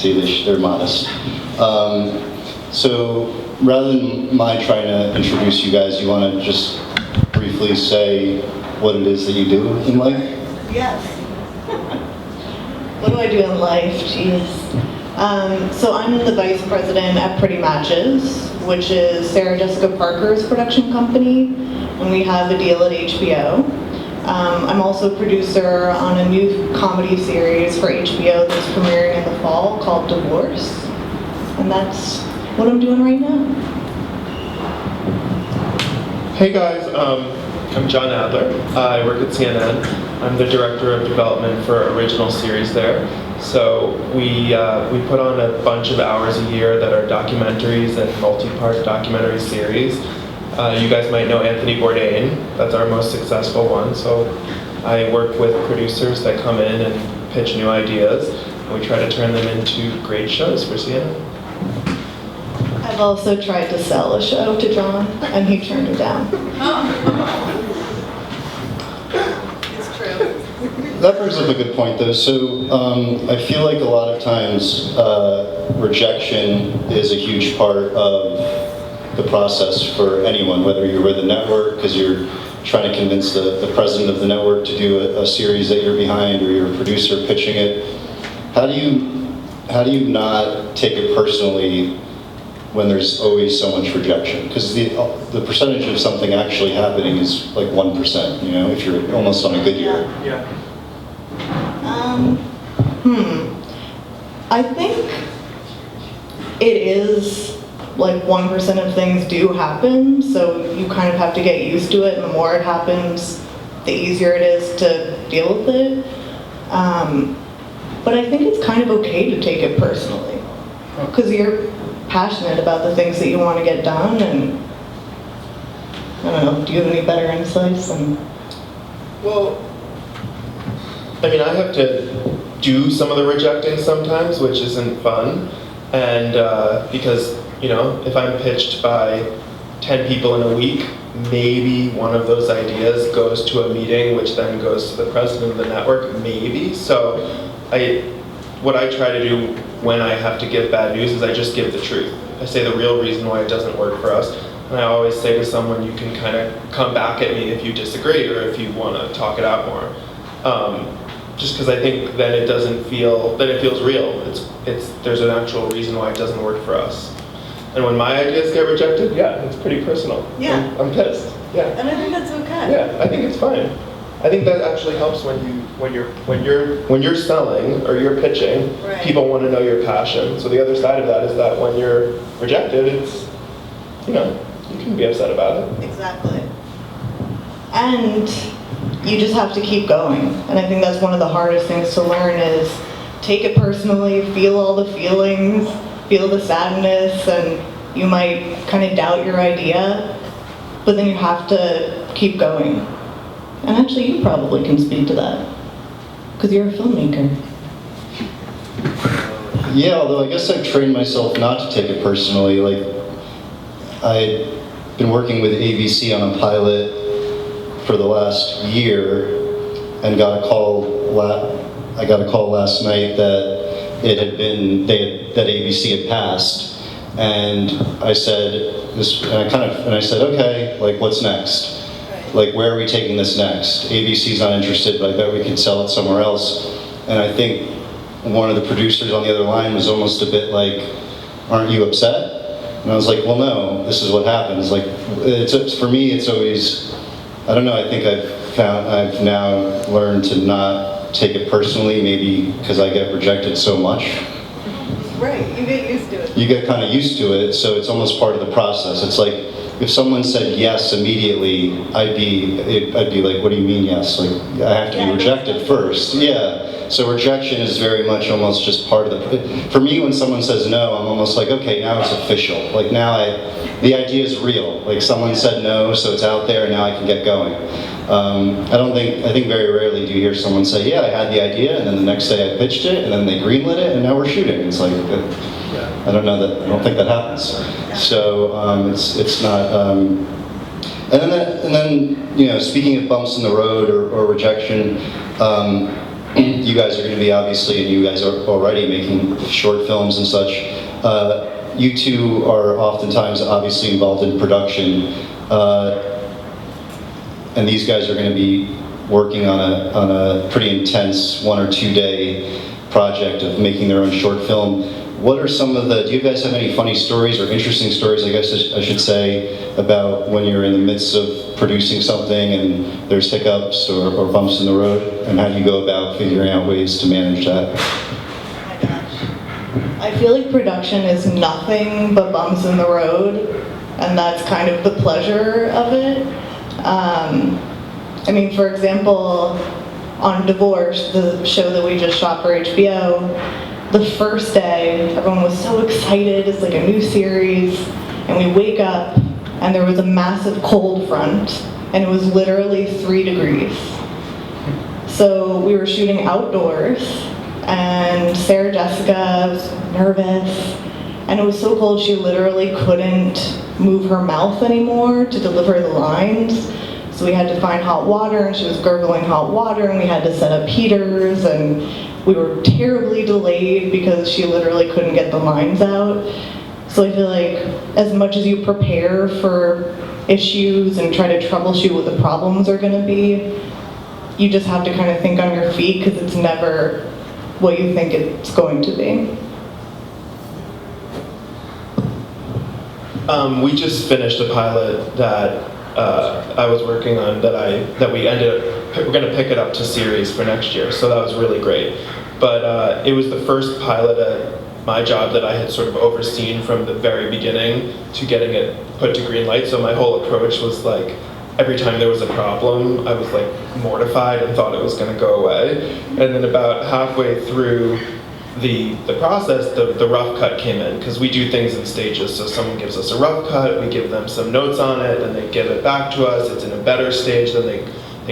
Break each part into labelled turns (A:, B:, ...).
A: See, they're modest. So rather than my trying to introduce you guys, you want to just briefly say what it is that you do in life?
B: Yes. What do I do in life? Jeez. So I'm the vice president at Pretty Matches, which is Sarah Jessica Parker's production company, and we have a deal at HBO. I'm also a producer on a new comedy series for HBO that's premiering in the fall called Divorce, and that's what I'm doing right now.
C: Hey guys, I'm Jon Adler. I work at CNN. I'm the director of development for original series there. So we put on a bunch of hours a year that are documentaries and multi-part documentary series. You guys might know Anthony Bourdain. That's our most successful one. So I work with producers that come in and pitch new ideas, and we try to turn them into great shows for CNN.
B: I've also tried to sell a show to Jon, and he turned it down. It's true.
A: That brings up a good point, though. So I feel like a lot of times rejection is a huge part of the process for anyone, whether you're with a network because you're trying to convince the president of the network to do a series that you're behind, or you're a producer pitching it. How do you not take it personally when there's always so much rejection? Because the percentage of something actually happening is like 1%, you know, if you're almost on a good year.
C: Yeah.
B: I think it is like 1% of things do happen, so you kind of have to get used to it, and the more it happens, the easier it is to deal with it. But I think it's kind of okay to take it personally, because you're passionate about the things that you want to get done, and I don't know, do you have any better insights?
C: Well, I mean, I have to do some of the rejecting sometimes, which isn't fun, and because, you know, if I'm pitched by 10 people in a week, maybe one of those ideas goes to a meeting, which then goes to the president of the network, maybe. So what I try to do when I have to give bad news is I just give the truth. I say the real reason why it doesn't work for us, and I always say to someone, you can kind of come back at me if you disagree or if you want to talk it out more. Just because I think then it feels real. There's an actual reason why it doesn't work for us. And when my ideas get rejected, yeah, it's pretty personal.
B: Yeah.
C: I'm pissed. Yeah.
B: And I think that's okay.
C: Yeah, I think it's fine. I think that actually helps when you're selling or you're pitching.
B: Right.
C: People want to know your passion. So the other side of that is that when you're rejected, it's, you know, you can be upset about it.
B: Exactly. And you just have to keep going. And I think that's one of the hardest things to learn is take it personally, feel all the feelings, feel the sadness, and you might kind of doubt your idea, but then you have to keep going. And actually, you probably can speak to that, because you're a filmmaker.
A: Yeah, although I guess I've trained myself not to take it personally. Like, I've been working with ABC on a pilot for the last year, and got a call last night that that ABC had passed, and I said I said, okay, like, what's next? Like, where are we taking this next? ABC's not interested, but I bet we can sell it somewhere else. And I think one of the producers on the other line was almost a bit like, aren't you upset? And I was like, well, no, this is what happens. Like, for me, it's always, I don't know, I think I've now learned to not take it personally, maybe because I get rejected so much.
B: Right, you get used to it.
A: You get kind of used to it, so it's almost part of the process. It's like, if someone said yes immediately, I'd be like, what do you mean yes? Like, I have to be rejected first. Yeah. So rejection is very much almost just part of the. For me, when someone says no, I'm almost like, okay, now it's official. Like, now the idea is real. Like, someone said no, so it's out there, and now I can get going. I think very rarely do you hear someone say, yeah, I had the idea, and then the next day I pitched it, and then they greenlit it, and now we're shooting. It's like, I don't think that happens. So it's not. And then you know, speaking of bumps in the road or rejection, you guys are going to be obviously, and you guys are already making short films and such. You two are oftentimes obviously involved in production, and these guys are going to be working on a pretty intense 1 or 2 day project of making their own short film. What are some of the, do you guys have any funny stories or interesting stories, I guess I should say, about when you're in the midst of producing something and there's hiccups or bumps in the road, and how do you go about figuring out ways to manage that?
B: Oh my gosh. I feel like production is nothing but bumps in the road, and that's kind of the pleasure of it. I mean, for example, on Divorce, the show that we just shot for HBO, the first day, everyone was so excited, it's like a new series, and we wake up, and there was a massive cold front, and it was literally 3 degrees. So we were shooting outdoors, and Sarah Jessica was nervous, and it was so cold she literally couldn't move her mouth anymore to deliver the lines. So we had to find hot water, and she was gurgling hot water, and we had to set up heaters, and we were terribly delayed because she literally couldn't get the lines out. So I feel like as much as you prepare for issues and try to troubleshoot what the problems are going to be, you just have to kind of think on your feet because it's never what you think it's going to be.
C: We just finished a pilot that I was working on that we ended up, we're going to pick it up to series for next year, so that was really great. But it was the first pilot at my job that I had sort of overseen from the very beginning to getting it put to green light, so my whole approach was like, every time there was a problem, I was like mortified and thought it was going to go away. And then about halfway through the process, the rough cut came in, because we do things in stages. So someone gives us a rough cut, we give them some notes on it, and they give it back to us. It's in a better stage, then they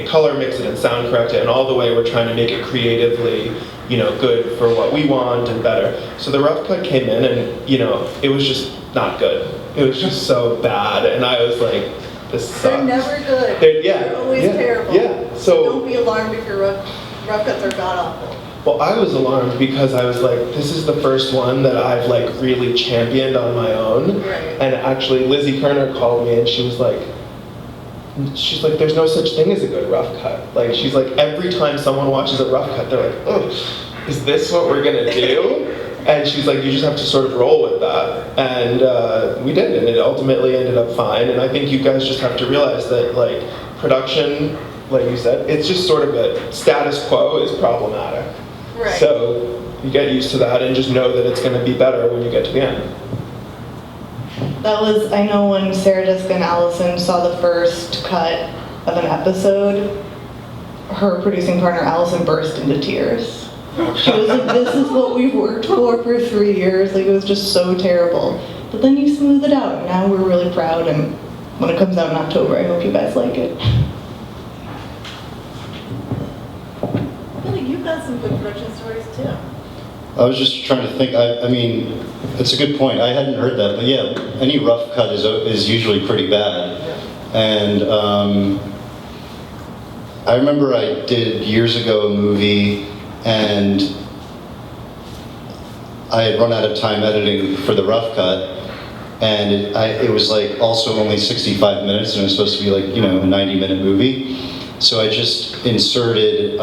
C: color mix it and sound correct it, and all the way we're trying to make it creatively, good for what we want and better. So the rough cut came in, and it was just not good. It was just so bad, and I was like, this sucks.
B: They're never good. They're always terrible.
C: Yeah.
B: So don't be alarmed if your rough cuts are god-awful.
C: Well, I was alarmed because I was like, this is the first one that I've like really championed on my own.
B: Right.
C: And actually Lizzie Kerner called me and she was like, there's no such thing as a good rough cut. Like, she's like, every time someone watches a rough cut, they're like, oh, is this what we're gonna do? And she's like, you just have to sort of roll with that. And we did, and it ultimately ended up fine. And I think you guys just have to realize that like production, like you said, it's just sort of a status quo is problematic.
B: Right.
C: So you get used to that and just know that it's going to be better when you get to the end.
B: That was, I know when Sarah Jessica and Allison saw the first cut of an episode, her producing partner Allison burst into tears. She was like, this is what we've worked for 3 years. Like, it was just so terrible. But then you smooth it out, and now we're really proud, and when it comes out in October, I hope you guys like it. You've got some good production stories too.
A: I was just trying to think, I mean, it's a good point. I hadn't heard that, but yeah, any rough cut is usually pretty bad. And I remember I did years ago a movie, and I had run out of time editing for the rough cut, and it was like also only 65 minutes, and it was supposed to be like, a 90-minute movie. So I just inserted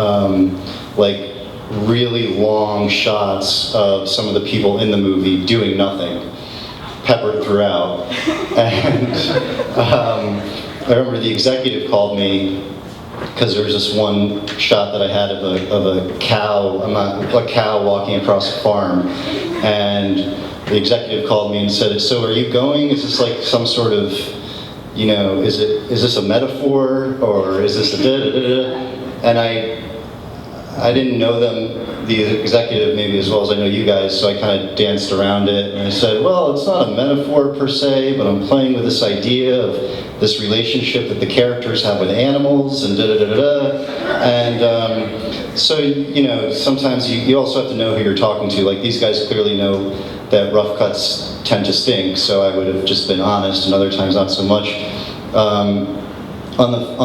A: like really long shots of some of the people in the movie doing nothing, peppered throughout. And I remember the executive called me because there was this one shot that I had of a cow, a cow walking across a farm, and the executive called me and said, "So are you going? Is this like some sort of, is this a metaphor, or is this a da-da-da-da?" And I didn't know them, the executive, maybe as well as I know you guys, so I kind of danced around it, and I said, well, it's not a metaphor per se, but I'm playing with this idea of this relationship that the characters have with animals, and da-da-da-da-da. And so, sometimes you also have to know who you're talking to. Like, these guys clearly know that rough cuts tend to stink, so I would have just been honest, and other times not so much. On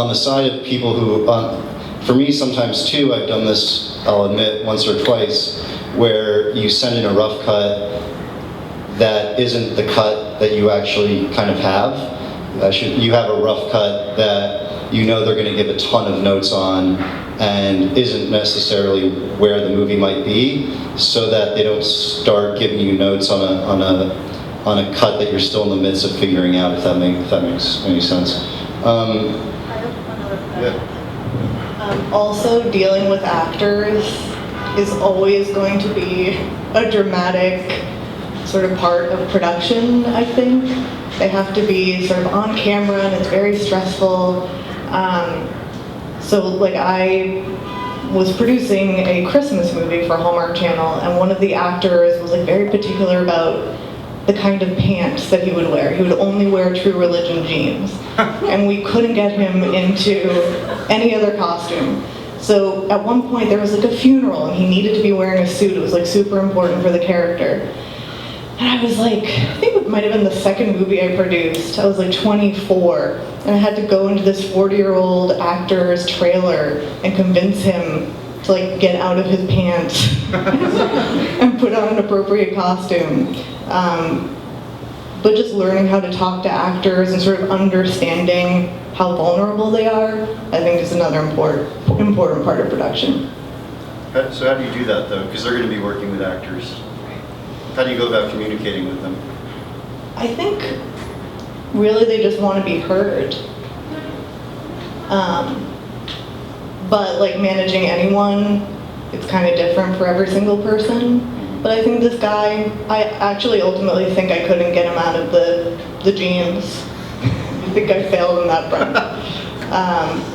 A: the side of people who, for me, sometimes too, I've done this, I'll admit, once or twice, where you send in a rough cut that isn't the cut that you actually kind of have. You have a rough cut that you know they're going to give a ton of notes on and isn't necessarily where the movie might be, so that they don't start giving you notes on a cut that you're still in the midst of figuring out, if that makes any sense.
B: Also, dealing with actors is always going to be a dramatic sort of part of production, I think. They have to be sort of on camera, and it's very stressful. So like, I was producing a Christmas movie for Hallmark Channel, and one of the actors was like very particular about the kind of pants that he would wear. He would only wear True Religion jeans. And we couldn't get him into any other costume. So at one point there was like a funeral and he needed to be wearing a suit. It was like super important for the character. And I was like, I think it might have been the second movie I produced. I was like 24, and I had to go into this 40-year-old actor's trailer and convince him to like get out of his pants and put on an appropriate costume. But just learning how to talk to actors and sort of understanding how vulnerable they are, I think is another important part of production.
A: So how do you do that though? Because they're going to be working with actors. How do you go about communicating with them?
B: I think really they just want to be heard. But like managing anyone, it's kind of different for every single person. But I think this guy, I actually ultimately think I couldn't get him out of the jeans. I think I failed on that front.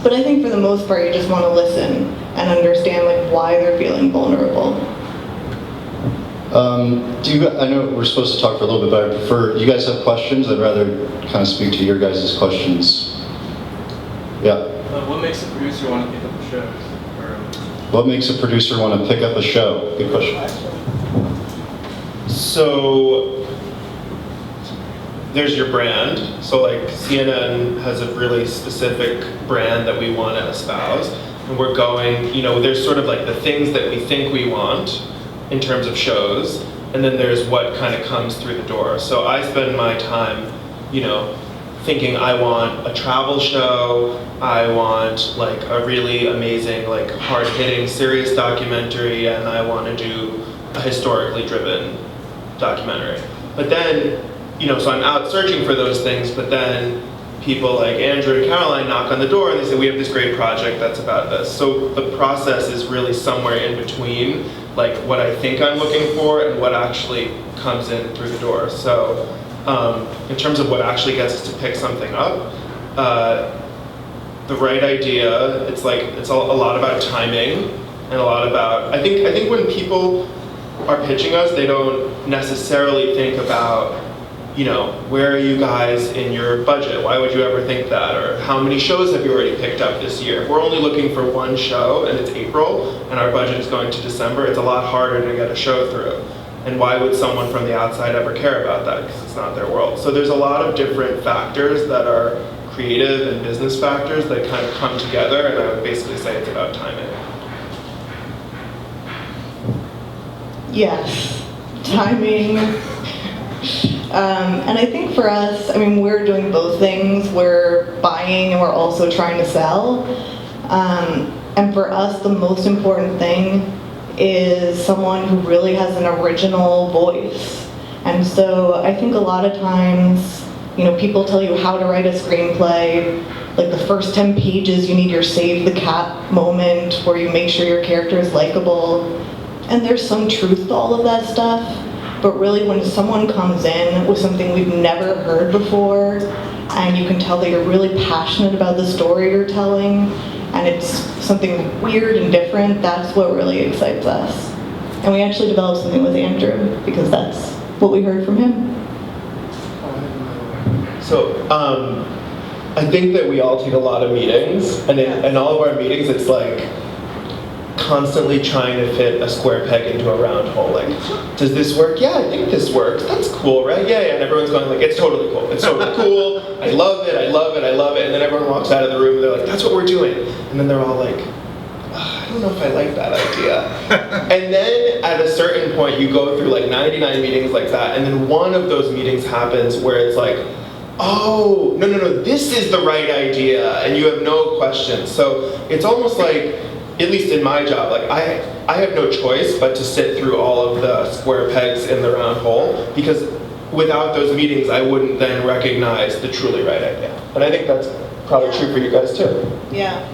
B: But I think for the most part, you just want to listen and understand like why they're feeling vulnerable.
A: I know we're supposed to talk for a little bit, but I prefer, you guys have questions? I'd rather kind of speak to your guys' questions. Yeah.
D: What makes a producer want to pick up a show?
A: What makes a producer want to pick up a show? Good question.
C: So there's your brand. So like CNN has a really specific brand that we want to espouse. And we're going, there's sort of like the things that we think we want in terms of shows, and then there's what kind of comes through the door. So I spend my time, thinking I want a travel show, I want like a really amazing, like hard-hitting, serious documentary, and I want to do a historically driven documentary. But then, so I'm out searching for those things, but then people like Andrew and Caroline knock on the door and they say, we have this great project that's about this. So the process is really somewhere in between like what I think I'm looking for and what actually comes in through the door. So in terms of what actually gets us to pick something up, the right idea, it's a lot about timing and a lot about, I think when people are pitching us, they don't necessarily think about, where are you guys in your budget? Why would you ever think that? Or how many shows have you already picked up this year? If we're only looking for one show and it's April and our budget is going to December, it's a lot harder to get a show through. And why would someone from the outside ever care about that? Because it's not their world. So there's a lot of different factors that are creative and business factors that kind of come together, and I would basically say it's about timing.
B: Yes, timing. And I think for us, we're doing both things. We're buying and we're also trying to sell. And for us, the most important thing is someone who really has an original voice. And so I think a lot of times, people tell you how to write a screenplay. Like the first 10 pages, you need your save the cat moment where you make sure your character is likable. And there's some truth to all of that stuff. But really, when someone comes in with something we've never heard before, and you can tell that you're really passionate about the story you're telling, and it's something weird and different, that's what really excites us. And we actually developed something with Andrew, because that's what we heard from him.
C: So, I think that we all take a lot of meetings, and in all of our meetings, it's like constantly trying to fit a square peg into a round hole. Like, does this work? Yeah, I think this works. That's cool, right? Yeah, and everyone's going like, it's totally cool. It's totally cool. I love it, I love it, I love it. And then everyone walks out of the room and they're like, that's what we're doing. And then they're all like, I don't know if I like that idea. And then at a certain point, you go through like 99 meetings like that, and then one of those meetings happens where it's like, oh, no, this is the right idea, and you have no questions. So it's almost like, at least in my job, like I have no choice but to sit through all of the square pegs in the round hole, because without those meetings, I wouldn't then recognize the truly right idea. And I think that's probably true for you guys too.
B: Yeah.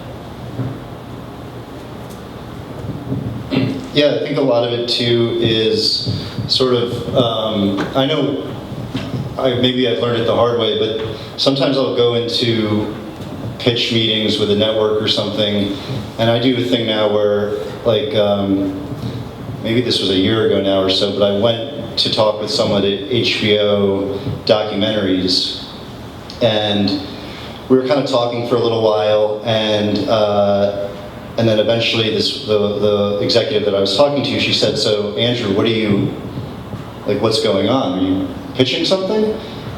A: Yeah, I think a lot of it too is sort of, I know maybe I've learned it the hard way, but sometimes I'll go into pitch meetings with a network or something, and I do a thing now where, like, maybe this was a year ago now or so, but I went to talk with someone at HBO documentaries, and we were kind of talking for a little while, and then eventually the executive that I was talking to, she said, "So Andrew, what's going on? Are you pitching something?"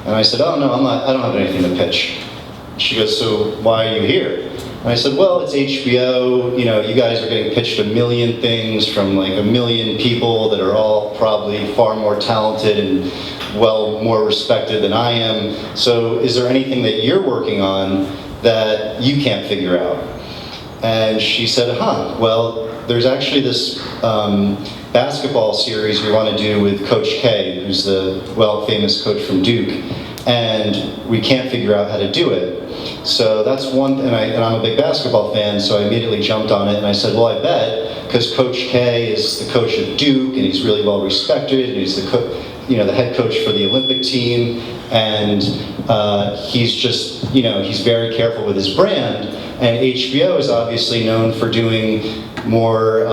A: And I said, "Oh no, I don't have anything to pitch." She goes, "So why are you here?" And I said, "Well, it's HBO, you guys are getting pitched a million things from like a million people that are all probably far more talented and more respected than I am. So is there anything that you're working on that you can't figure out?" And she said, well, there's actually this basketball series we want to do with Coach K, who's the famous coach from Duke, and we can't figure out how to do it. So that's one, and I'm a big basketball fan, so I immediately jumped on it, and I said, well, I bet, because Coach K is the coach at Duke, and he's really well respected, and he's the head coach for the Olympic team, and he's just, he's very careful with his brand, and HBO is obviously known for doing more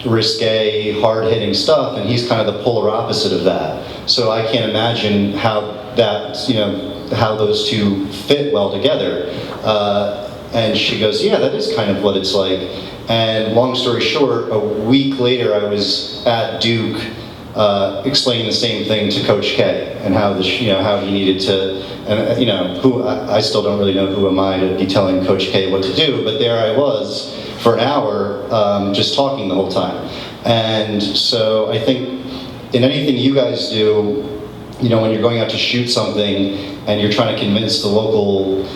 A: risque, hard-hitting stuff, and he's kind of the polar opposite of that. So I can't imagine how that, how those two fit well together. And she goes, yeah, that is kind of what it's like. And long story short, a week later I was at Duke explaining the same thing to Coach K, and how how he needed to, and who I still don't really know who am I to be telling Coach K what to do, but there I was for an hour just talking the whole time. And so I think in anything you guys do, when you're going out to shoot something and you're trying to convince the local,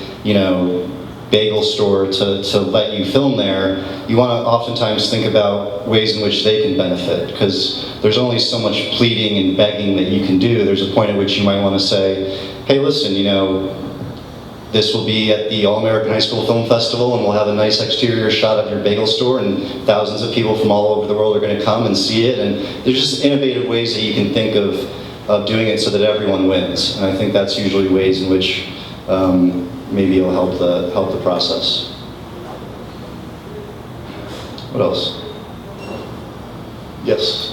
A: bagel store to let you film there, you want to oftentimes think about ways in which they can benefit, because there's only so much pleading and begging that you can do. There's a point at which you might want to say, hey, listen, this will be at the All-American High School Film Festival, and we'll have a nice exterior shot of your bagel store, and thousands of people from all over the world are going to come and see it. And there's just innovative ways that you can think of doing it so that everyone wins. And I think that's usually ways in which maybe it'll help the process. What else? Yes?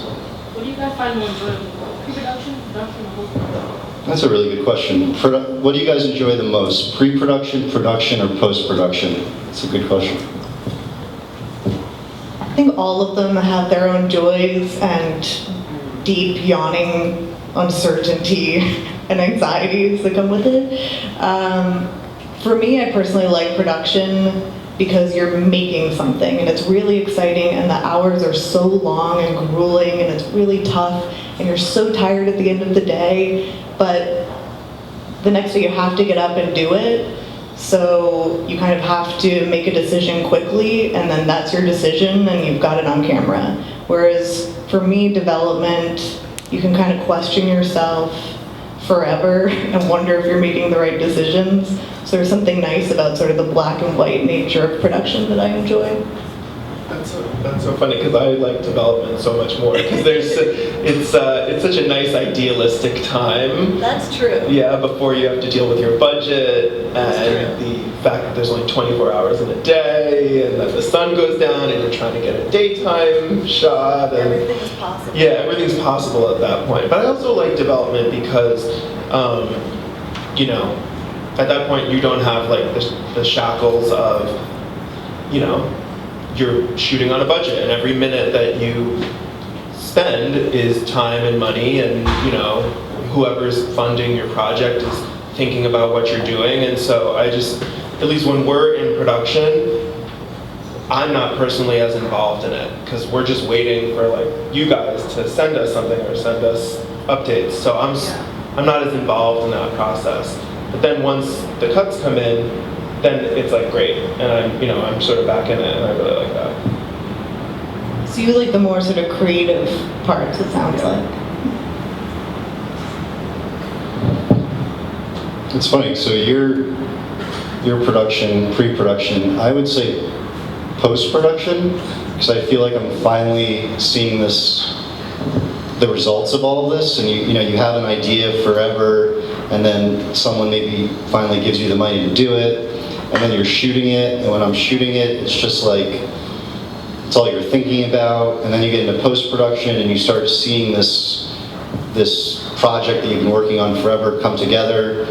E: What do you guys find more enjoyable? Pre-production, production, or post-production?
A: That's a really good question. What do you guys enjoy the most? Pre-production, production, or post-production? That's a good question.
B: I think all of them have their own joys and deep, yawning uncertainty and anxieties that come with it. For me, I personally like production because you're making something and it's really exciting, and the hours are so long and grueling, and it's really tough, and you're so tired at the end of the day, but the next day you have to get up and do it. So you kind of have to make a decision quickly, and then that's your decision, and you've got it on camera. Whereas for me, development, you can kind of question yourself forever and wonder if you're making the right decisions. So there's something nice about sort of the black and white nature of production that I enjoy.
C: That's so funny, because I like development so much more, because it's such a nice idealistic time.
B: That's true.
C: Yeah, before you have to deal with your budget and the fact that there's only 24 hours in a day, and then the sun goes down and you're trying to get a daytime shot. And
B: Everything is possible.
C: yeah, everything's possible at that point. But I also like development because, at that point you don't have like the shackles of, you're shooting on a budget, and every minute that you spend is time and money, and whoever's funding your project is thinking about what you're doing. And so I just, at least when we're in production, I'm not personally as involved in it because we're just waiting for like you guys to send us something or send us updates. So I'm not as involved in that process. But then once the cuts come in, then it's like great, and I'm sort of back in it, and I really like that.
B: So you like the more sort of creative parts, it sounds like.
A: It's funny, so your production, pre-production, I would say post-production, because I feel like I'm finally seeing the results of all of this, and you have an idea forever, and then someone maybe finally gives you the money to do it, and then you're shooting it, and when I'm shooting it, it's just like, it's all you're thinking about, and then you get into post-production and you start seeing this project that you've been working on forever come together.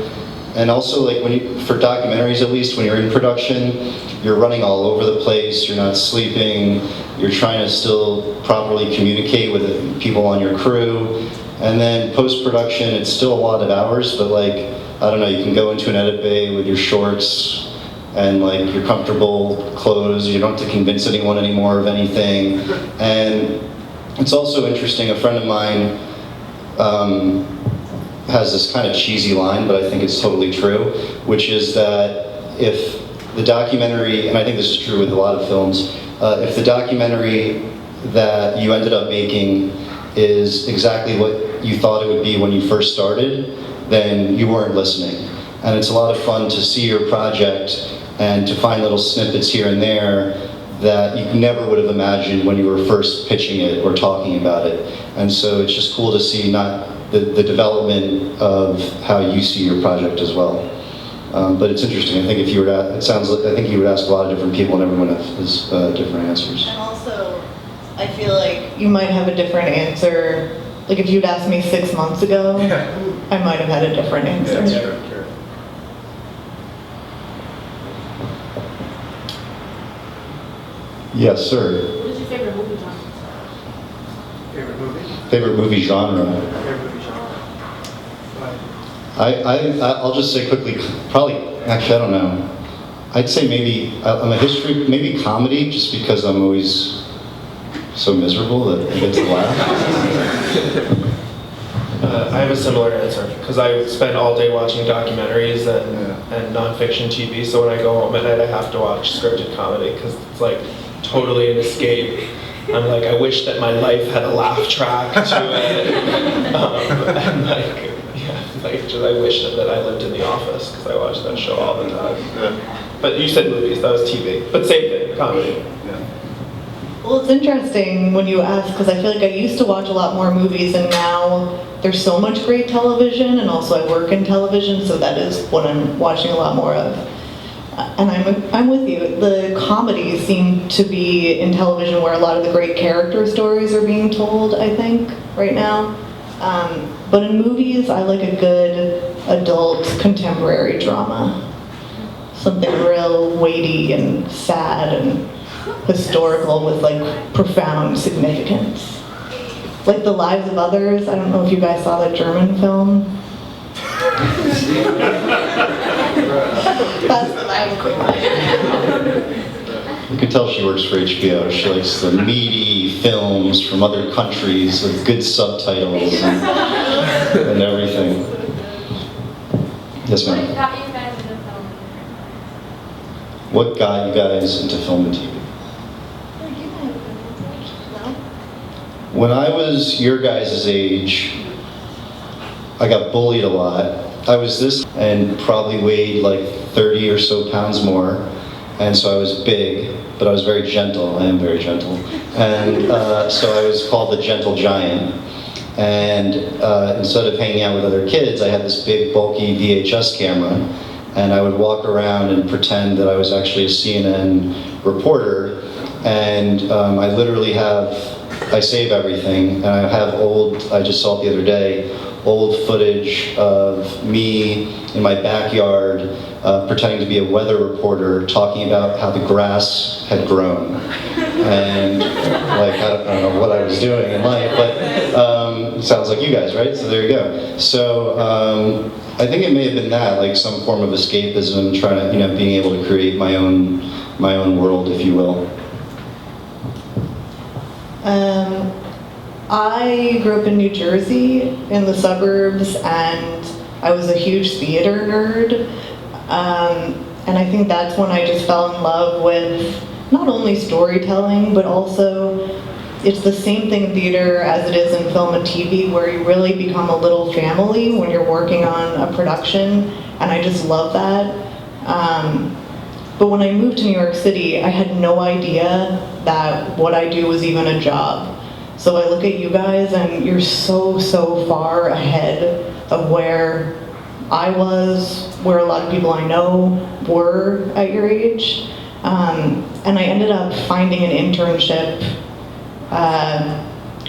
A: And also, like for documentaries at least, when you're in production, you're running all over the place, you're not sleeping, you're trying to still properly communicate with the people on your crew. And then post-production, it's still a lot of hours, but like, I don't know, you can go into an edit bay with your shorts and like your comfortable clothes, you don't have to convince anyone anymore of anything. And it's also interesting, a friend of mine has this kind of cheesy line, but I think it's totally true, which is that if the documentary, and I think this is true with a lot of films, if the documentary that you ended up making is exactly what you thought it would be when you first started, then you weren't listening. And it's a lot of fun to see your project and to find little snippets here and there that you never would have imagined when you were first pitching it or talking about it. And so it's just cool to see not the development of how you see your project as well. But it's interesting. I think if you were to, I think you would ask a lot of different people and everyone has different answers.
B: And also, I feel like you might have a different answer. Like if you'd asked me 6 months ago, I might have had a different answer.
D: Yeah, sure.
A: Yes, sir.
E: What is your favorite movie genre?
D: Favorite movie?
A: Favorite movie genre?
D: Favorite movie genre?
A: I'll just say quickly, probably, actually, I don't know. I'd say maybe, I'm a history, maybe comedy, just because I'm always so miserable that I get to laugh.
C: I have a similar answer, because I spend all day watching documentaries and nonfiction TV, so when I go home at night I have to watch scripted comedy, because it's like totally an escape. I'm like, I wish that my life had a laugh track to it. And like, I wish that I lived in The Office, because I watch that show all the time. But you said movies, that was TV. But same thing, comedy.
B: Well, it's interesting when you ask, because I feel like I used to watch a lot more movies, and now there's so much great television, and also I work in television, so that is what I'm watching a lot more of. And I'm with you. The comedies seem to be in television where a lot of the great character stories are being told, I think, right now. But in movies, I like a good adult contemporary drama. Something real weighty and sad and historical with like profound significance. Like The Lives of Others. I don't know if you guys saw that German film. That's the Bible.
A: You can tell she works for HBO. She likes the meaty films from other countries with good subtitles and everything. Yes,
E: What
A: ma'am.
E: got you guys into film?
A: What got you guys into film and TV? When I was your guys' age, I got bullied a lot. I was this and probably weighed like 30 or so pounds more. And so I was big, but I was very gentle. I am very gentle. And so I was called the gentle giant. And instead of hanging out with other kids, I had this big, bulky VHS camera. And I would walk around and pretend that I was actually a CNN reporter. And I literally I save everything. And I have I just saw it the other day, old footage of me in my backyard pretending to be a weather reporter, talking about how the grass had grown. And like, I don't know what I was doing in life, but it sounds like you guys, right? So there you go. So I think it may have been that, like some form of escapism, trying to, being able to create my own world, if you will.
B: I grew up in New Jersey, in the suburbs, and I was a huge theater nerd. And I think that's when I just fell in love with not only storytelling, but also it's the same thing in theater as it is in film and TV, where you really become a little family when you're working on a production, and I just love that. But when I moved to New York City, I had no idea that what I do was even a job. So I look at you guys and you're so far ahead of where I was, where a lot of people I know were at your age. And I ended up finding an internship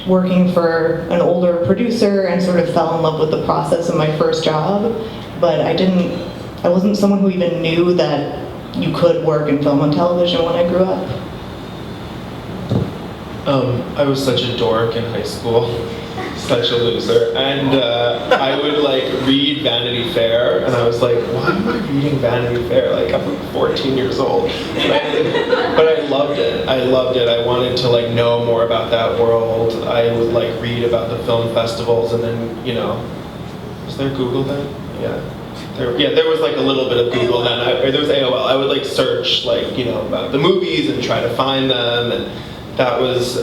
B: working for an older producer and sort of fell in love with the process of my first job. But I wasn't someone who even knew that you could work in film and television when I grew up.
C: I was such a dork in high school, such a loser, and I would like read Vanity Fair, and I was like, why am I reading Vanity Fair? Like I'm like 14 years old, but I loved it. I loved it. I wanted to like know more about that world. I would like read about the film festivals, and then was there Google then? Yeah. There was like a little bit of Google then, or there was AOL. I would like search like about the movies and try to find them, and that was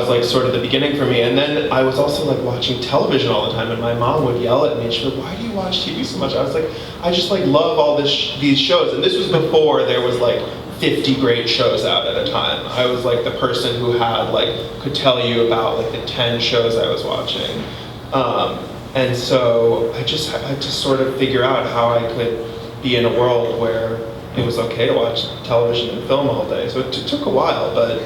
C: like sort of the beginning for me. And then I was also like watching television all the time, and my mom would yell at me and she'd be like, "Why do you watch TV so much?" I was like, "I just like love all these shows." And this was before there was like 50 great shows out at a time. I was like the person who could tell you about like the 10 shows I was watching. And so I just had to sort of figure out how I could be in a world where it was okay to watch television and film all day. So it took a while, but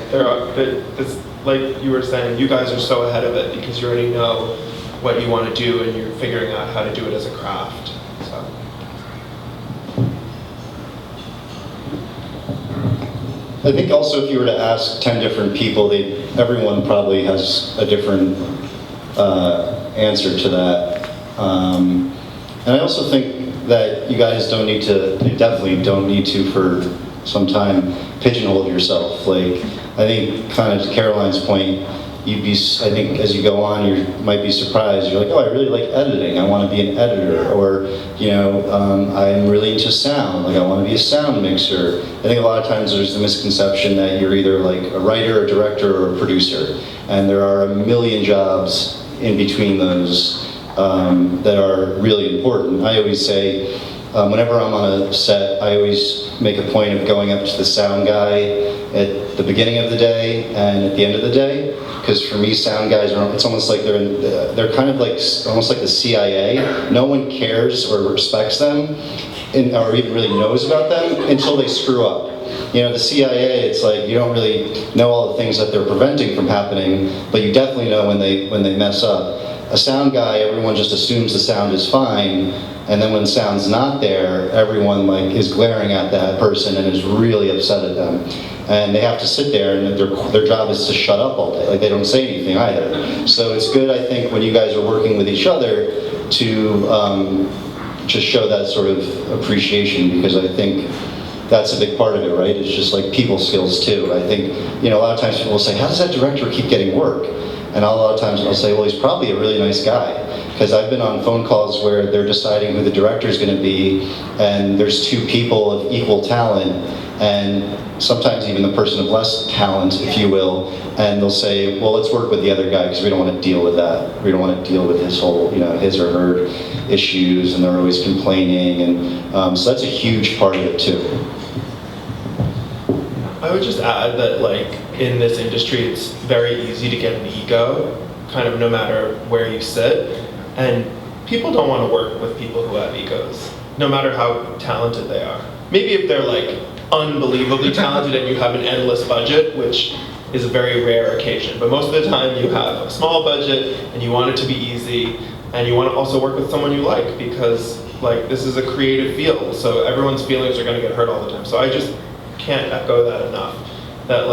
C: it's like you were saying, you guys are so ahead of it because you already know what you want to do and you're figuring out how to do it as a craft. So.
A: I think also if you were to ask 10 different people, everyone probably has a different answer to that. And I also think that you guys definitely don't need to for some time pigeonhole yourself. Like, I think kind of to Caroline's point, I think as you go on, you might be surprised. You're like, oh, I really like editing. I want to be an editor. Or, I'm really into sound. Like, I want to be a sound mixer. I think a lot of times there's the misconception that you're either like a writer, a director, or a producer. And there are a million jobs in between those that are really important. I always say, whenever I'm on a set, I always make a point of going up to the sound guy at the beginning of the day and at the end of the day. Because for me, sound guys it's almost like they're kind of like almost like the CIA. No one cares or respects them or even really knows about them until they screw up. The CIA, it's like you don't really know all the things that they're preventing from happening, but you definitely know when they mess up. A sound guy, everyone just assumes the sound is fine, and then when sound's not there, everyone is glaring at that person and is really upset at them. And they have to sit there, and their job is to shut up all day. Like, they don't say anything either. So it's good, I think, when you guys are working with each other to just show that sort of appreciation, because I think that's a big part of it, right? It's just like people skills too. I think, a lot of times people will say, how does that director keep getting work? And a lot of times I'll say, well, he's probably a really nice guy. Because I've been on phone calls where they're deciding who the director is going to be, and there's two people of equal talent, and sometimes even the person of less talent, if you will, and they'll say, well, let's work with the other guy because we don't want to deal with that. We don't want to deal with his whole, his or her issues, and they're always complaining, and so that's a huge part of it too.
C: I would just add that, in this industry, it's very easy to get an ego, kind of no matter where you sit. And people don't want to work with people who have egos, no matter how talented they are. Maybe if they're, unbelievably talented and you have an endless budget, which is a very rare occasion. But most of the time, you have a small budget, and you want it to be easy, and you want to also work with someone you like, because, this is a creative field, so everyone's feelings are going to get hurt all the time. So I just can't echo that enough, that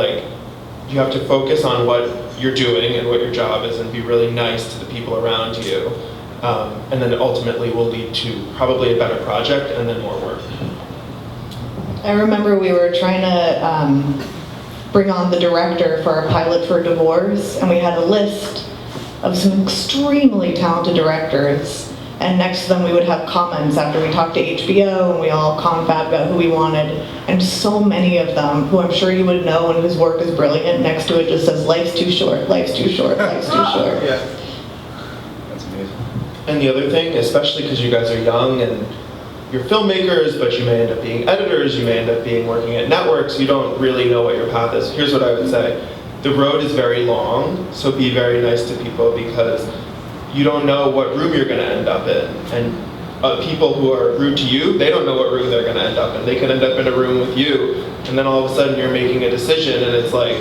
C: you have to focus on what you're doing and what your job is and be really nice to the people around you, and then it ultimately will lead to probably a better project and then more work.
B: I remember we were trying to bring on the director for our pilot for Divorce, and we had a list of some extremely talented directors. And next to them, we would have comments after we talked to HBO, and we all confab about who we wanted. And so many of them, who I'm sure you would know and whose work is brilliant, next to it just says, life's too short, life's too short, life's too short.
C: Yeah.
A: That's amazing.
C: And the other thing, especially because you guys are young and you're filmmakers, but you may end up being editors, you may end up being working at networks, you don't really know what your path is. Here's what I would say. The road is very long, so be very nice to people, because you don't know what room you're going to end up in. And people who are rude to you, they don't know what room they're going to end up in. They can end up in a room with you, and then all of a sudden you're making a decision, and it's like,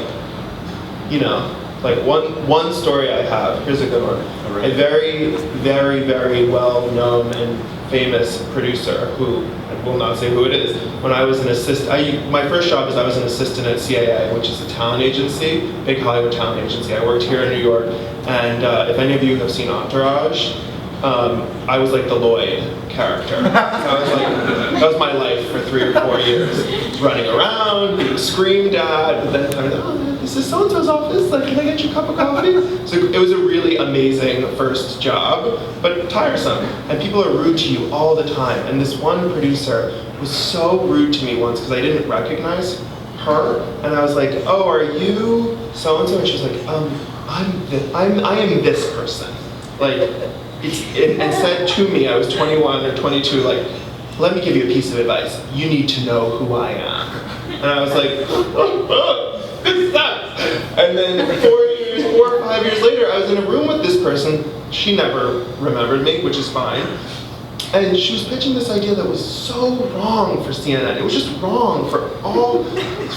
C: you know, like one story I have, here's a good one. A very, very, very well-known and famous producer who, I will not say who it is, when I was an assistant, my first job is I was an assistant at CAA, which is a talent agency, big Hollywood talent agency. I worked here in New York, and if any of you have seen Entourage, I was like the Lloyd character. That was my life for 3 or 4 years, running around, being screamed at, but then coming, oh, this is so-and-so's office, like, can I get you a cup of coffee? So it was a really amazing first job, but tiresome. And people are rude to you all the time. And this one producer was so rude to me once because I didn't recognize her. And I was like, oh, are you so-and-so? And she was like, I am this person. Like, and said to me, I was 21 or 22, like, let me give you a piece of advice. You need to know who I am. And I was like, this sucks. And then 4 or 5 years later, I was in a room with this person. She never remembered me, which is fine. And she was pitching this idea that was so wrong for CNN. It was just wrong for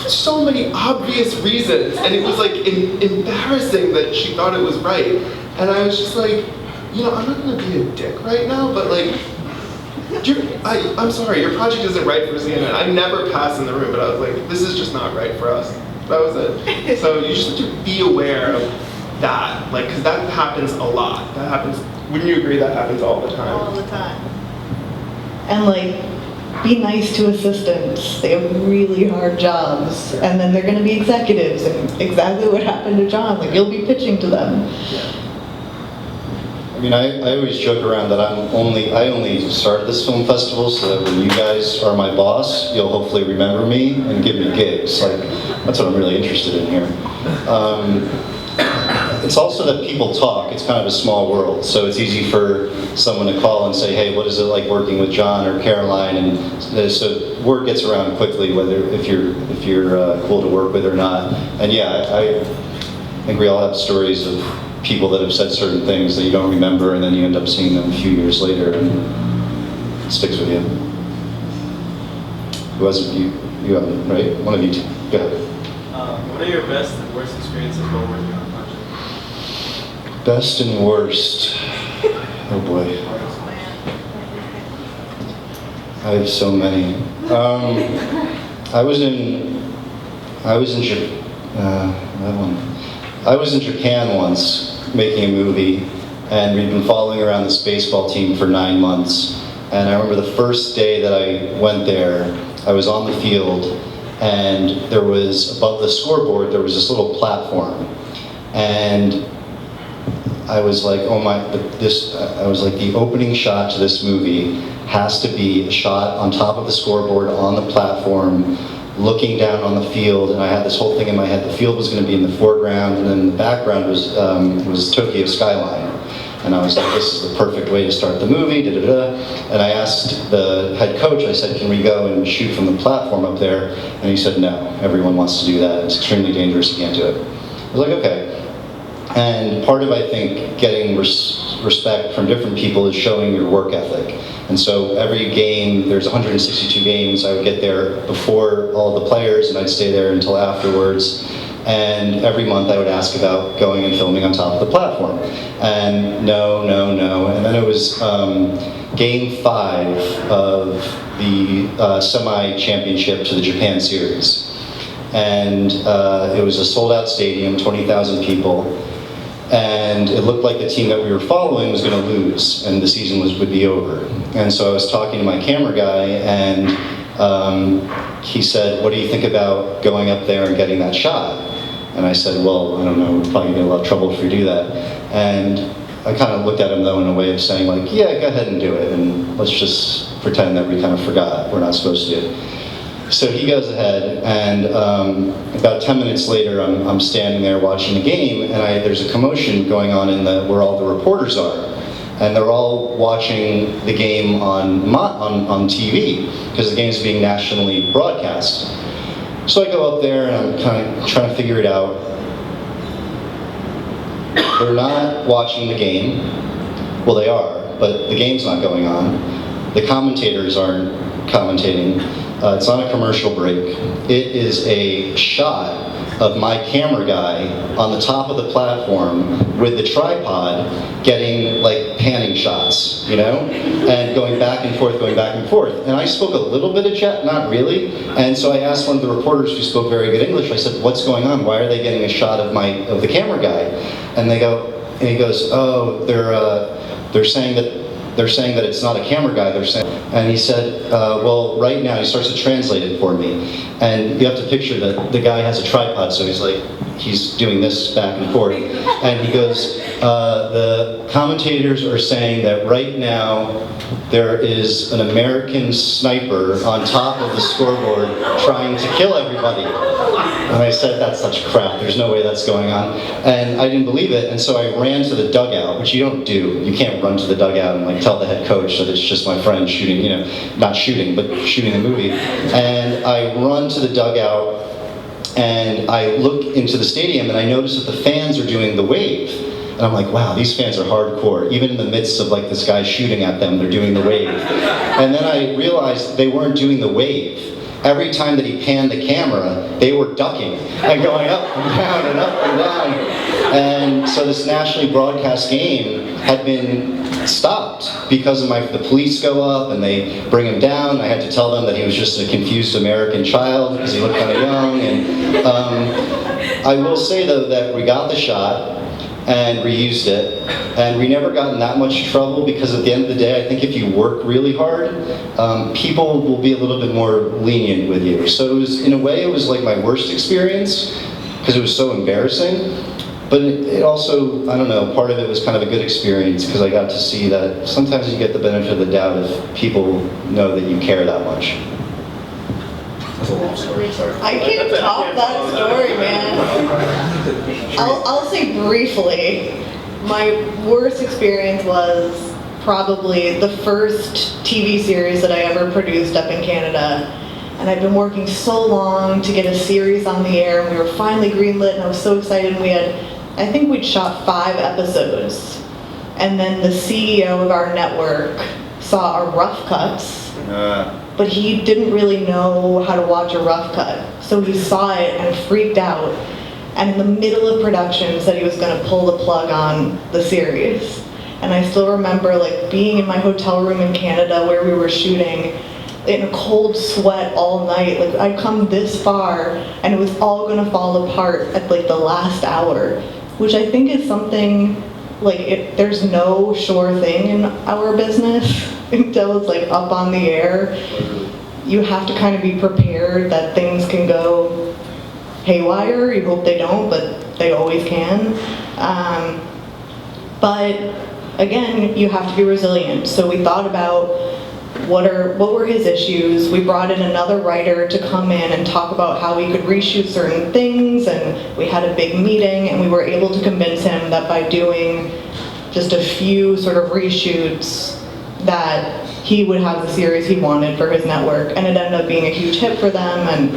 C: so many obvious reasons. And it was like embarrassing that she thought it was right. And I was just like, you know, I'm not gonna be a dick right now, but like, I'm sorry, your project isn't right for CNN. I never passed in the room, but I was like, this is just not right for us. That was it. So you just have to be aware of that, like, because that happens a lot. That happens, wouldn't you agree that happens all the time?
B: All the time. And like, be nice to assistants. They have really hard jobs, and then they're going to be executives, and exactly what happened to Jon. Like, you'll be pitching to them.
A: I mean, I always joke around that I only started this film festival so that when you guys are my boss, you'll hopefully remember me and give me gigs. Like, that's what I'm really interested in here. It's also that people talk. It's kind of a small world, so it's easy for someone to call and say, hey, what is it like working with Jon or Caroline? And so word gets around quickly, whether if you're cool to work with or not. And yeah, I think we all have stories of people that have said certain things that you don't remember, and then you end up seeing them a few years later, and it sticks with you. Who hasn't? You haven't, right? One of you two. Go ahead.
F: What are your best and worst experiences while working on a project?
A: Best and worst. Oh boy. I have so many. I was in Japan once making a movie, and we'd been following around this baseball team for 9 months. And I remember the first day that I went there, I was on the field, and there was, above the scoreboard, there was this little platform. And I was like, oh my, I was like, the opening shot to this movie has to be a shot on top of the scoreboard on the platform, looking down on the field, and I had this whole thing in my head. The field was going to be in the foreground, and then the background was Tokyo skyline. And I was like, this is the perfect way to start the movie, da-da-da. And I asked the head coach, I said, can we go and shoot from the platform up there? And he said, no, everyone wants to do that. It's extremely dangerous, you can't do it. I was like, okay. And part of, I think, getting respect from different people is showing your work ethic. And so every game, there's 162 games, I would get there before all the players, and I'd stay there until afterwards. And every month I would ask about going and filming on top of the platform. And no. And then it was game 5 of the semi-championship to the Japan series. And it was a sold-out stadium, 20,000 people. And it looked like the team that we were following was going to lose, and the season would be over. And so I was talking to my camera guy, and he said, what do you think about going up there and getting that shot? And I said, well, I don't know, we're probably gonna get a lot of trouble if we do that. And I kind of looked at him though in a way of saying like, yeah, go ahead and do it, and let's just pretend that we kind of forgot we're not supposed to. So he goes ahead, and about 10 minutes later, I'm standing there watching the game, and there's a commotion going on in where all the reporters are. And they're all watching the game on TV, because the game's being nationally broadcast. So I go up there, and I'm kind of trying to figure it out. They're not watching the game. Well, they are, but the game's not going on. The commentators aren't commentating. It's on a commercial break. It is a shot of my camera guy on the top of the platform with the tripod getting like panning shots, you know, and going back and forth, going back and forth. And I spoke a little bit of Czech, not really. And so I asked one of the reporters who spoke very good English, I said, what's going on? Why are they getting a shot of the camera guy? And he goes, oh, they're saying that it's not a camera guy, and he said, well, right now, he starts to translate it for me. And you have to picture that the guy has a tripod, so he's doing this back and forth. And he goes, the commentators are saying that right now, there is an American sniper on top of the scoreboard trying to kill everybody. And I said, that's such crap, there's no way that's going on. And I didn't believe it, and so I ran to the dugout, which you don't do. You can't run to the dugout and like tell the head coach that it's just my friend shooting, you know, not shooting, but shooting the movie. And I run to the dugout, and I look into the stadium, and I notice that the fans are doing the wave. And I'm like, wow, these fans are hardcore. Even in the midst of like this guy shooting at them, they're doing the wave. And then I realized they weren't doing the wave. Every time that he panned the camera, they were ducking and going up and down and up and down. And so this nationally broadcast game had been stopped because of the police go up and they bring him down. I had to tell them that he was just a confused American child because he looked kind of young. And I will say though that we got the shot and reused it, and we never got in that much trouble because at the end of the day, I think if you work really hard, people will be a little bit more lenient with you. So it was, in a way, it was like my worst experience because it was so embarrassing. But it also, I don't know, part of it was kind of a good experience because I got to see that sometimes you get the benefit of the doubt if people know that you care that much.
D: That's a long story, sorry.
B: I can't top that story, man. I'll say briefly, my worst experience was probably the first TV series that I ever produced up in Canada. And I'd been working so long to get a series on the air, and we were finally greenlit, and I was so excited. I think we'd shot 5 episodes. And then the CEO of our network saw our rough cuts, but he didn't really know how to watch a rough cut. So he saw it and freaked out. And in the middle of production said he was going to pull the plug on the series. And I still remember like being in my hotel room in Canada where we were shooting in a cold sweat all night. Like I'd come this far and it was all going to fall apart at like the last hour, which I think is something like there's no sure thing in our business until it's like up on the air. You have to kind of be prepared that things can go haywire. You hope they don't, but they always can. But again, you have to be resilient. So we thought about what were his issues. We brought in another writer to come in and talk about how we could reshoot certain things, and we had a big meeting, and we were able to convince him that by doing just a few sort of reshoots that he would have the series he wanted for his network, and it ended up being a huge hit for them, and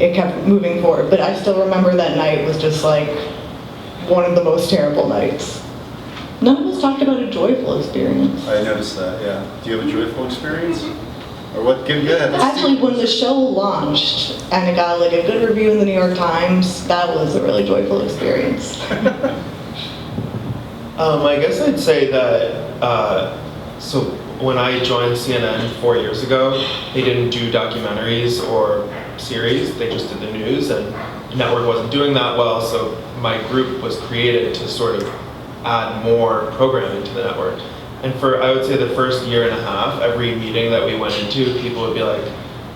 B: it kept moving forward. But I still remember that night was just like one of the most terrible nights. None of us talked about a joyful experience.
G: I noticed that, yeah. Do you have a joyful experience? Or what? Yeah,
B: Actually, when the show launched and it got like a good review in the New York Times, that was a really joyful experience.
C: I guess I'd say that, so when I joined CNN 4 years ago, they didn't do documentaries or series, they just did the news, and the network wasn't doing that well, so my group was created to sort of add more programming to the network. And for, I would say, the first year and a half, every meeting that we went into, people would be like,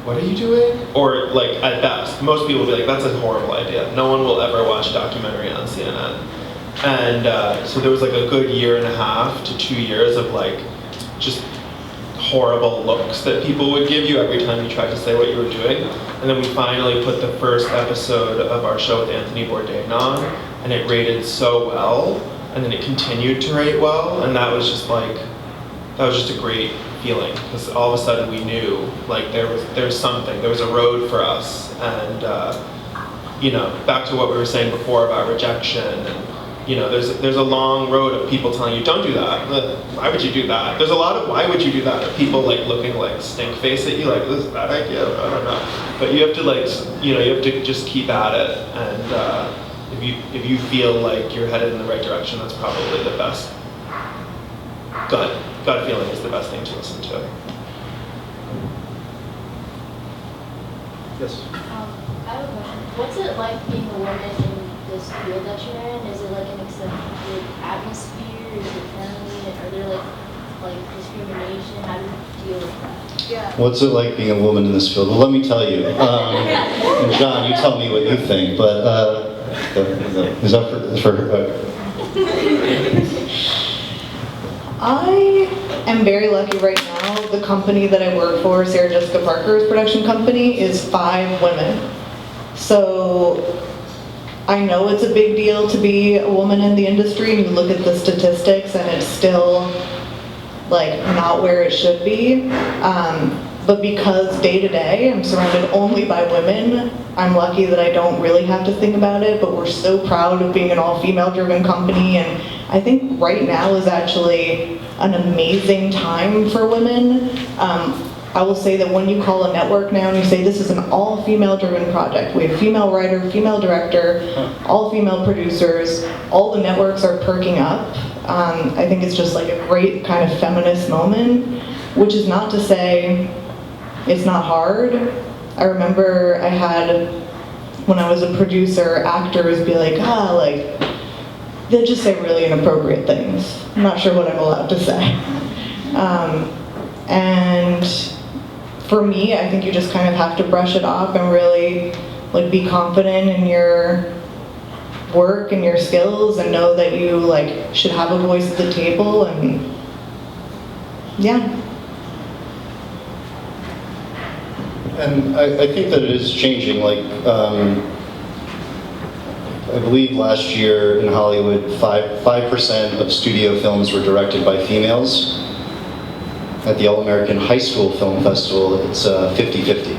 C: what are you doing? Or like at best, most people will be like, that's a horrible idea. No one will ever watch a documentary on CNN. And so there was like a good 1.5 to 2 years of like just horrible looks that people would give you every time you tried to say what you were doing. And then we finally put the first episode of our show with Anthony Bourdain on, and it rated so well, and then it continued to rate well, and that was just a great feeling, because all of a sudden we knew like there was something, there was a road for us. And you know, back to what we were saying before about rejection, and you know, there's a long road of people telling you, don't do that. Why would you do that? There's a lot of why would you do that of people like looking like stink face at you, like this is a bad idea, I don't know. But you have to like, you know, you have to just keep at it. And if you feel like you're headed in the right direction, that's probably the best. Gut feeling is the best thing to listen to.
G: Yes.
H: I have a question. What's it like being a woman in this field that you're in? Is it like an accepted atmosphere? Is it friendly? Are there like discrimination? How do you deal with that?
B: Yeah.
A: What's it like being a woman in this field? Well, let me tell you. And John, you tell me what you think. But is that for
B: I am very lucky right now. The company that I work for, Sarah Jessica Parker's production company, is 5 women. So I know it's a big deal to be a woman in the industry, and you look at the statistics and it's still like not where it should be. But because day to day I'm surrounded only by women, I'm lucky that I don't really have to think about it, but we're so proud of being an all-female driven company, and I think right now is actually an amazing time for women. I will say that when you call a network now and you say this is an all-female driven project, we have female writer, female director, all female producers, all the networks are perking up. I think it's just like a great kind of feminist moment, which is not to say it's not hard. I remember I had, when I was a producer, actors be like, they'll just say really inappropriate things. I'm not sure what I'm allowed to say. And for me, I think you just kind of have to brush it off and really like be confident in your work and your skills, and know that you like should have a voice at the table. And yeah.
A: And I think that it is changing. Like, I believe last year in Hollywood, 5% of studio films were directed by females. At the All-American High School Film Festival, it's 50-50.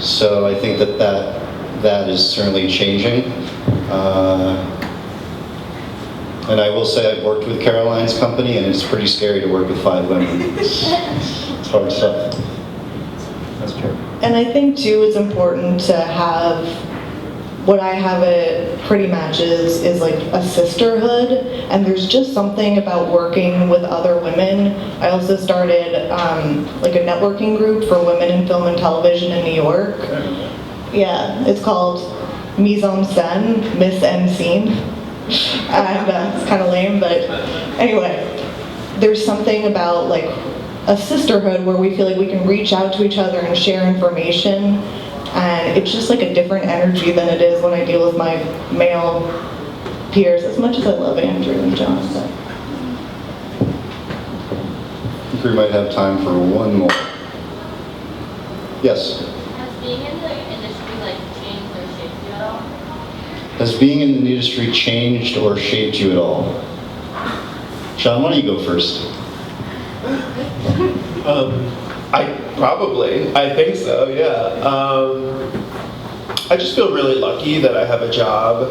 A: So I think that is certainly changing. And I will say I've worked with Caroline's company, and it's pretty scary to work with 5 women. It's hard stuff. That's true.
B: And I think too, it's important to have, what I have at Pretty Matches is like a sisterhood, and there's just something about working with other women. I also started like a networking group for women in film and television in New York. Yeah, it's called Mise en Scène, Miss End Scene. And it's kind of lame, but anyway, there's something about like a sisterhood where we feel like we can reach out to each other and share information, and it's just like a different energy than it is when I deal with my male peers, as much as I love Andrew and Jon. But.
A: I think we might have time for one more. Yes?
H: Has being in the industry like changed or shaped you at all?
A: Has being in the industry changed or shaped you at all? Jon, why don't you go first?
C: I think so, yeah. I just feel really lucky that I have a job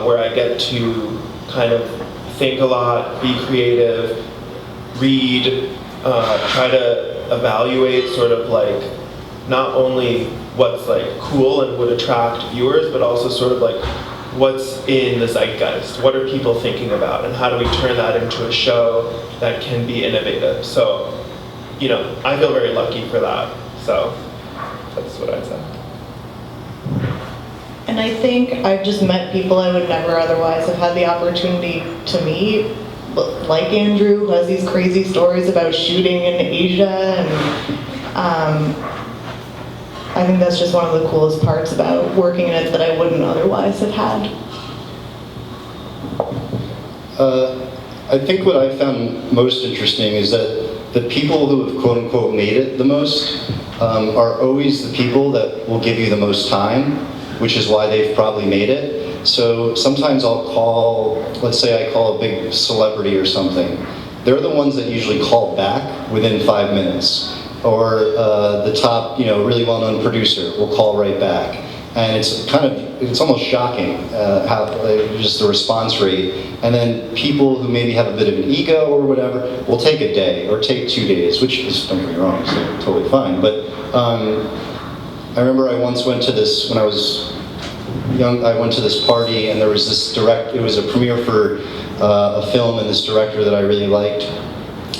C: where I get to kind of think a lot, be creative, read, try to evaluate sort of like not only what's like cool and would attract viewers, but also sort of like what's in the zeitgeist, what are people thinking about, and how do we turn that into a show that can be innovative. So, you know, I feel very lucky for that. So that's what I'd say.
B: And I think I've just met people I would never otherwise have had the opportunity to meet, like Andrew, who has these crazy stories about shooting in Asia, and I think that's just one of the coolest parts about working in it that I wouldn't otherwise have had.
A: I think what I found most interesting is that the people who have quote unquote made it the most are always the people that will give you the most time, which is why they've probably made it. So sometimes I'll call, let's say I call a big celebrity or something. They're the ones that usually call back within 5 minutes. Or the top, really well-known producer will call right back. And it's almost shocking how just the response rate. And then people who maybe have a bit of an ego or whatever will take a day or take 2 days, which is, don't get me wrong, is totally fine. But I remember I once went to this, when I was young, I went to this party and there was this it was a premiere for a film and this director that I really liked.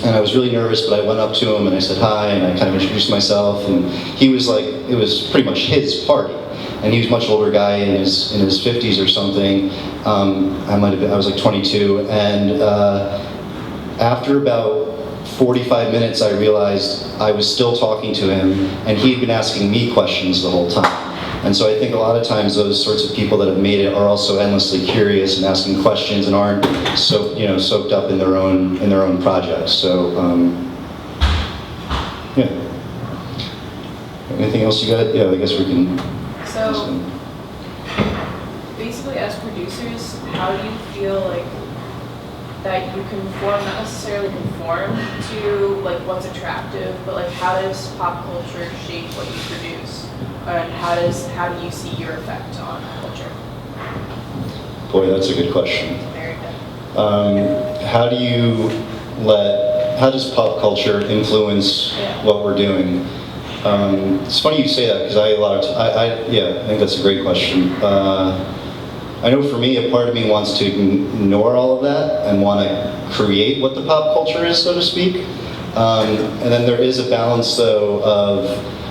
A: And I was really nervous, but I went up to him and I said hi, and I kind of introduced myself, and he was like, it was pretty much his party. And he was a much older guy in his 50s or something. I was like 22, and after about 45 minutes, I realized I was still talking to him, and he'd been asking me questions the whole time. And so I think a lot of times those sorts of people that have made it are also endlessly curious and asking questions and aren't soaked up in their own projects. So yeah. Anything else you got? Yeah, I guess we can.
E: So, basically as producers, how do you feel like that you conform, not necessarily conform to like what's attractive, but like how does pop culture shape what you produce? And how do you see your effect on culture?
A: Boy, that's a good question.
E: Very good.
A: How does pop culture influence what we're doing? It's funny you say that because I think that's a great question. I know for me, a part of me wants to ignore all of that and want to create what the pop culture is, so to speak. And then there is a balance, though, of,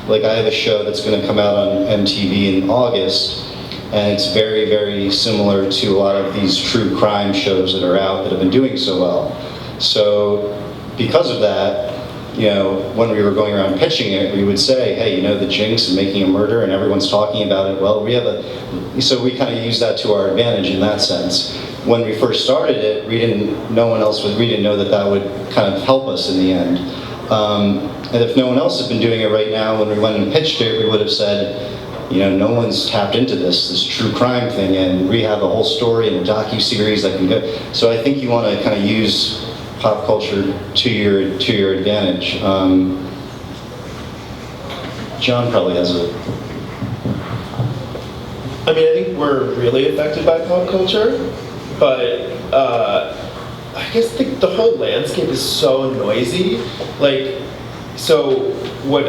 A: like, I have a show that's going to come out on MTV in August, and it's very, very similar to a lot of these true crime shows that are out that have been doing so well. So because of that, when we were going around pitching it, we would say, hey, the Jinx and Making a Murder, and everyone's talking about it. Well, so we kind of use that to our advantage in that sense. When we first started it, we didn't know that would kind of help us in the end. And if no one else had been doing it right now, when we went and pitched it, we would have said, no one's tapped into this true crime thing, and we have a whole story and a docu-series that can go. So I think you want to kind of use pop culture to your advantage. John probably has a...
C: I think we're really affected by pop culture, but I guess the whole landscape is so noisy. So what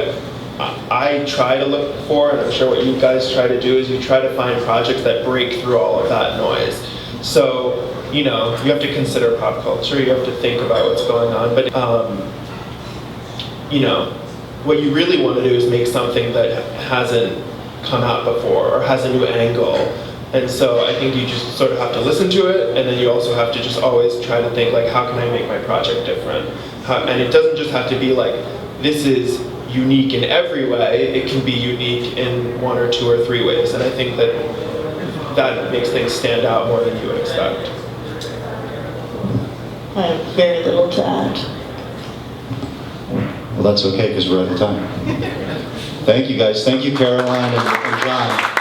C: I try to look for, and I'm sure what you guys try to do, is you try to find projects that break through all of that noise. So, you have to consider pop culture, you have to think about what's going on, but, what you really want to do is make something that hasn't come out before or has a new angle. And so I think you just sort of have to listen to it, and then you also have to just always try to think, like, how can I make my project different? And it doesn't just have to be like, this is unique in every way, it can be unique in 1 or 2 or 3 ways. And I think that makes things stand out more than you would expect.
B: I have very little to add.
A: Well, that's okay, because we're at the time. Thank you, guys. Thank you, Caroline and John.